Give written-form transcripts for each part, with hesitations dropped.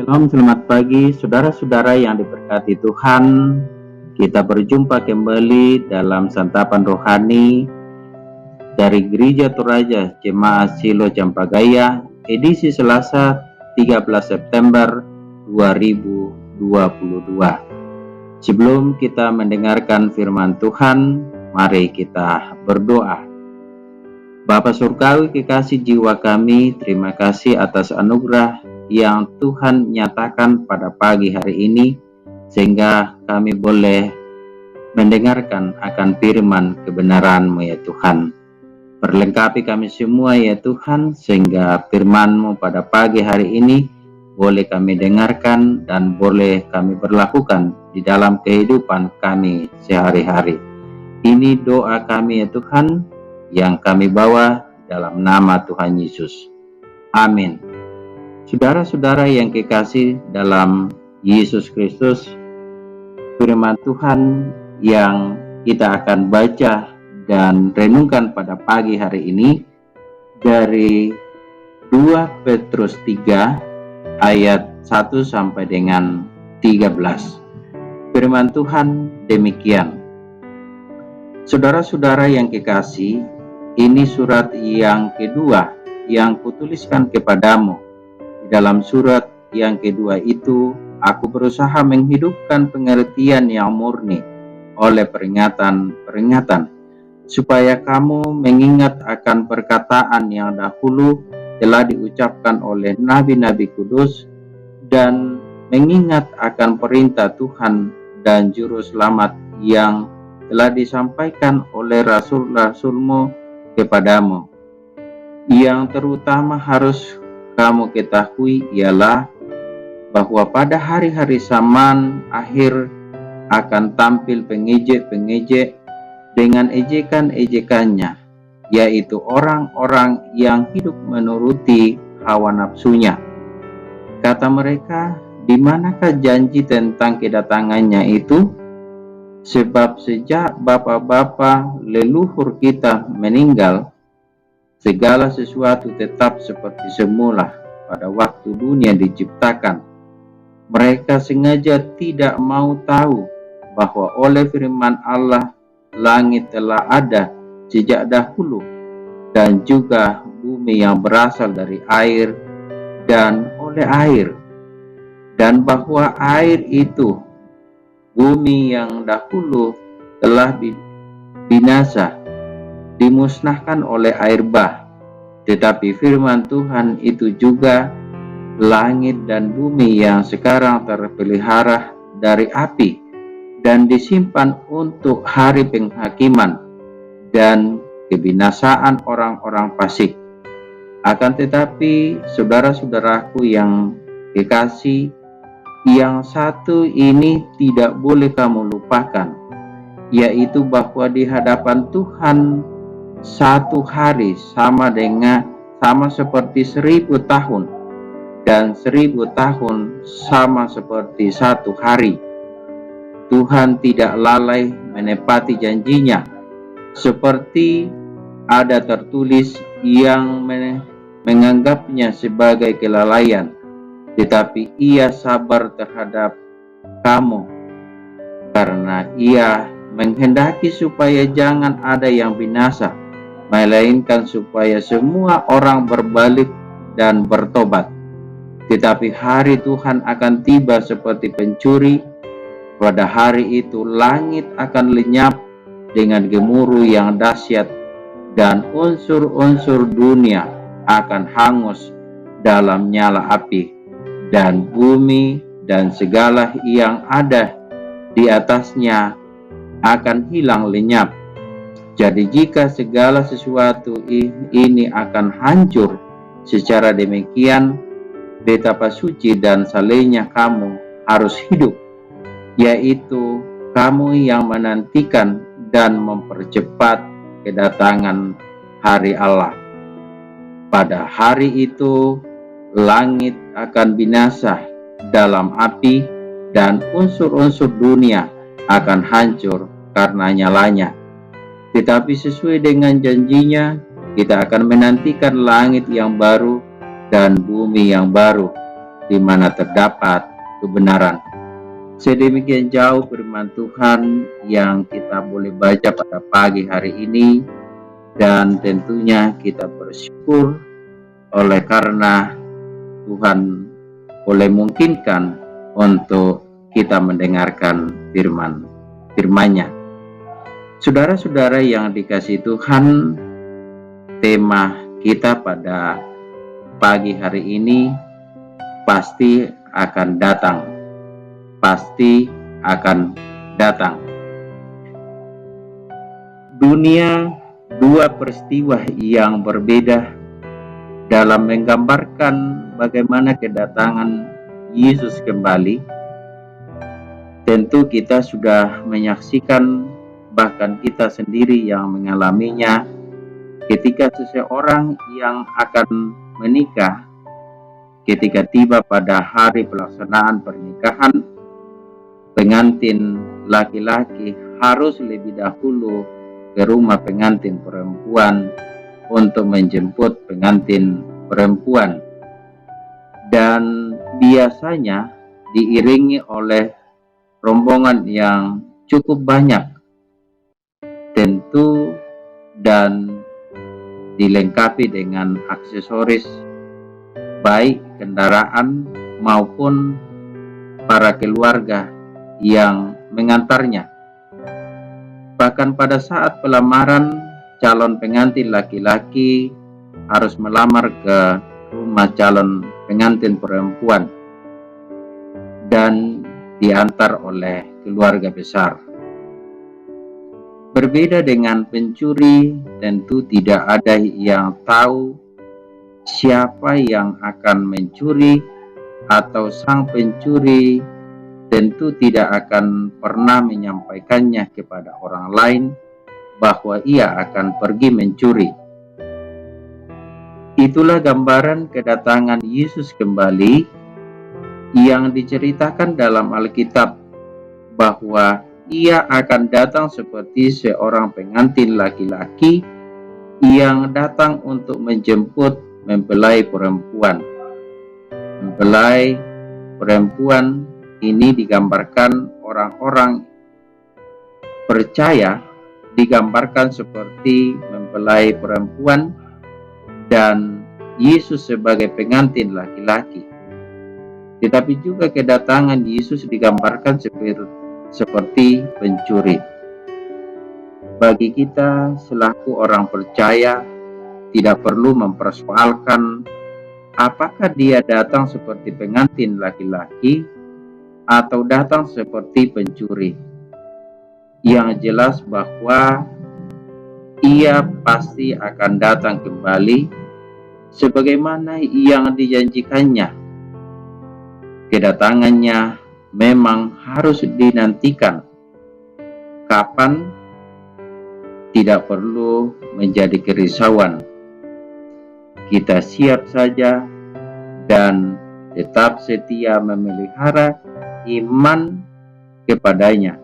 Shalom, selamat pagi saudara-saudara yang diberkati Tuhan. Kita berjumpa kembali dalam santapan rohani dari Gereja Toraja Jemaat Silo Campagaya, edisi Selasa 13 September 2022. Sebelum kita mendengarkan firman Tuhan, mari kita berdoa. Bapa Surgawi, kekasih jiwa kami, terima kasih atas anugerah yang Tuhan nyatakan pada pagi hari ini, sehingga kami boleh mendengarkan akan firman kebenaran-Mu ya Tuhan. Perlengkapi kami semua ya Tuhan, sehingga firman-Mu pada pagi hari ini boleh kami dengarkan dan boleh kami berlakukan di dalam kehidupan kami sehari-hari. Ini doa kami ya Tuhan, yang kami bawa dalam nama Tuhan Yesus. Amin. Saudara-saudara yang kekasih dalam Yesus Kristus, firman Tuhan yang kita akan baca dan renungkan pada pagi hari ini dari 2 Petrus 3 ayat 1 sampai dengan 13. Firman Tuhan demikian. Saudara-saudara yang kekasih, ini surat yang kedua yang kutuliskan kepadamu. Dalam surat yang kedua itu, aku berusaha menghidupkan pengertian yang murni oleh peringatan-peringatan, supaya kamu mengingat akan perkataan yang dahulu telah diucapkan oleh nabi-nabi kudus, dan mengingat akan perintah Tuhan dan juru selamat yang telah disampaikan oleh rasul-rasulmu kepadamu. Yang terutama harus kamu ketahui ialah bahwa pada hari-hari zaman akhir akan tampil pengejek-pengejek dengan ejekan-ejekannya, yaitu orang-orang yang hidup menuruti hawa nafsunya. Kata mereka, di manakah janji tentang kedatangannya itu? Sebab sejak bapa-bapa leluhur kita meninggal, segala sesuatu tetap seperti semula pada waktu dunia diciptakan. Mereka sengaja tidak mau tahu bahwa oleh firman Allah langit telah ada sejak dahulu, dan juga bumi yang berasal dari air dan oleh air, dan bahwa air itu, bumi yang dahulu telah binasa, dimusnahkan oleh air bah. Tetapi firman Tuhan itu juga langit dan bumi yang sekarang terpelihara dari api dan disimpan untuk hari penghakiman dan kebinasaan orang-orang fasik. Akan tetapi saudara-saudaraku yang kekasih, yang satu ini tidak boleh kamu lupakan, yaitu bahwa di hadapan Tuhan satu hari sama seperti 1000 tahun, dan 1000 tahun sama seperti satu hari. Tuhan tidak lalai menepati janjinya, seperti ada tertulis yang menganggapnya sebagai kelalaian, tetapi Ia sabar terhadap kamu, karena Ia menghendaki supaya jangan ada yang binasa, melainkan supaya semua orang berbalik dan bertobat. Tetapi hari Tuhan akan tiba seperti pencuri. Pada hari itu langit akan lenyap dengan gemuruh yang dahsyat, dan unsur-unsur dunia akan hangus dalam nyala api, dan bumi dan segala yang ada di atasnya akan hilang lenyap. Jadi jika segala sesuatu ini akan hancur secara demikian, betapa suci dan salehnya kamu harus hidup, yaitu kamu yang menantikan dan mempercepat kedatangan hari Allah. Pada hari itu langit akan binasa dalam api, dan unsur-unsur dunia akan hancur karena nyalanya. Tetapi sesuai dengan janjinya, kita akan menantikan langit yang baru dan bumi yang baru, di mana terdapat kebenaran. Sedemikian jauh firman Tuhan yang kita boleh baca pada pagi hari ini, dan tentunya kita bersyukur oleh karena Tuhan boleh mungkinkan untuk kita mendengarkan firman-Nya. Saudara-saudara yang dikasihi Tuhan, tema kita pada pagi hari ini pasti akan datang. Pasti akan datang. Dunia, dua peristiwa yang berbeda dalam menggambarkan bagaimana kedatangan Yesus kembali. Tentu kita sudah menyaksikan, bahkan kita sendiri yang mengalaminya, ketika seseorang yang akan menikah, ketika tiba pada hari pelaksanaan pernikahan, pengantin laki-laki harus lebih dahulu ke rumah pengantin perempuan untuk menjemput pengantin perempuan, dan biasanya diiringi oleh rombongan yang cukup banyak, tentu, dan dilengkapi dengan aksesoris, baik kendaraan maupun para keluarga yang mengantarnya. Bahkan pada saat pelamaran, calon pengantin laki-laki harus melamar ke rumah calon pengantin perempuan dan diantar oleh keluarga besar. Berbeda dengan pencuri, tentu tidak ada yang tahu siapa yang akan mencuri, atau sang pencuri tentu tidak akan pernah menyampaikannya kepada orang lain bahwa ia akan pergi mencuri. Itulah gambaran kedatangan Yesus kembali yang diceritakan dalam Alkitab, bahwa ia akan datang seperti seorang pengantin laki-laki yang datang untuk menjemput mempelai perempuan. Mempelai perempuan ini digambarkan orang-orang percaya, digambarkan seperti mempelai perempuan, dan Yesus sebagai pengantin laki-laki. Tetapi juga kedatangan Yesus digambarkan seperti pencuri. Bagi kita selaku orang percaya, tidak perlu mempersoalkan apakah dia datang seperti pengantin laki-laki atau datang seperti pencuri. Yang jelas bahwa ia pasti akan datang kembali sebagaimana yang dijanjikannya. Kedatangannya memang harus dinantikan. Kapan? Tidak perlu menjadi kerisauan. Kita siap saja dan tetap setia memelihara iman kepadanya,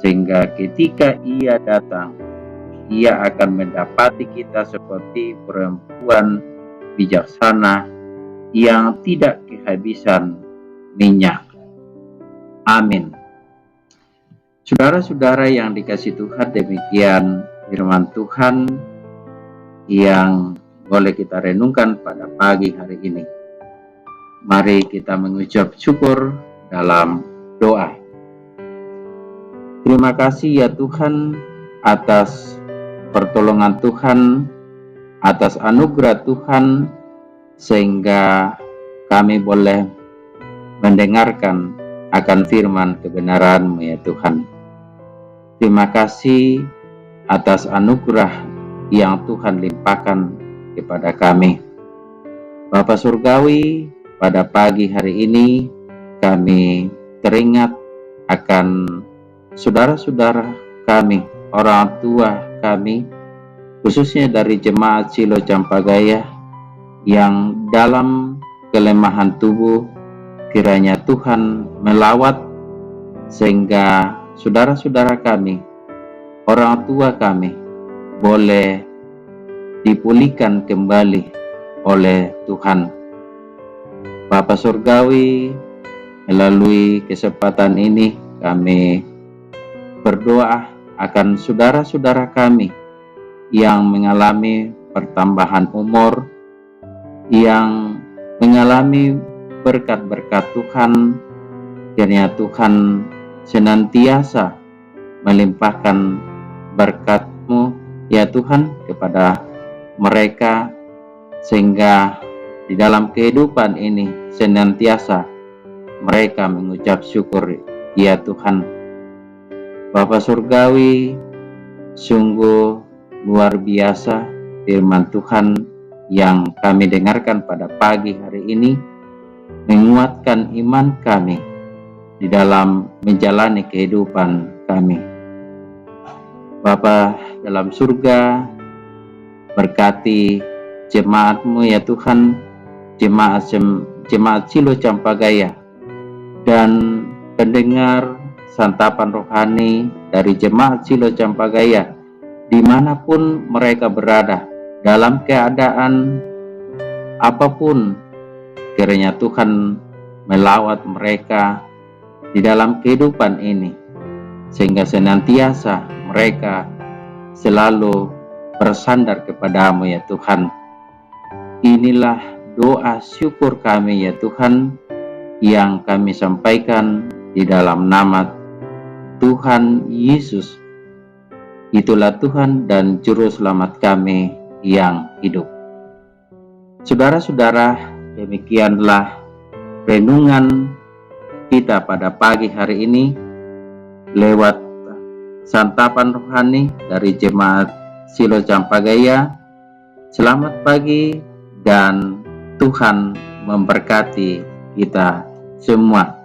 sehingga ketika ia datang, ia akan mendapati kita seperti perempuan bijaksana yang tidak kehabisan minyak. Amin. Saudara-saudara yang dikasihi Tuhan, demikian firman Tuhan yang boleh kita renungkan pada pagi hari ini. Mari kita mengucap syukur dalam doa. Terima kasih ya Tuhan atas pertolongan Tuhan, atas anugerah Tuhan, sehingga kami boleh mendengarkan akan firman kebenaran-Mu ya Tuhan. Terima kasih atas anugerah yang Tuhan limpahkan kepada kami. Bapa Surgawi, pada pagi hari ini kami teringat akan saudara-saudara kami, orang tua kami, khususnya dari jemaat Silo Campagaya yang dalam kelemahan tubuh, kiranya Tuhan melawat sehingga saudara-saudara kami, orang tua kami, boleh dipulihkan kembali oleh Tuhan. Bapa Surgawi, melalui kesempatan ini kami berdoa akan saudara-saudara kami yang mengalami pertambahan umur, yang mengalami berkat-berkat Tuhan. Kiranya Tuhan senantiasa melimpahkan berkat-Mu ya Tuhan kepada mereka, sehingga di dalam kehidupan ini senantiasa mereka mengucap syukur ya Tuhan. Bapa Surgawi, sungguh luar biasa firman Tuhan yang kami dengarkan pada pagi hari ini, menguatkan iman kami di dalam menjalani kehidupan kami. Bapa dalam surga, berkati jemaat-Mu ya Tuhan, jemaat Silo Campagaya, dan pendengar santapan rohani dari jemaat Silo Campagaya dimanapun mereka berada, dalam keadaan apapun. Kiranya Tuhan melawat mereka di dalam kehidupan ini, sehingga senantiasa mereka selalu bersandar kepadamu ya Tuhan. Inilah doa syukur kami ya Tuhan, yang kami sampaikan di dalam nama Tuhan Yesus. Itulah Tuhan dan Juru Selamat kami yang hidup. Saudara-saudara, demikianlah renungan kita pada pagi hari ini lewat santapan rohani dari jemaat Silo Campagaya. Selamat pagi dan Tuhan memberkati kita semua.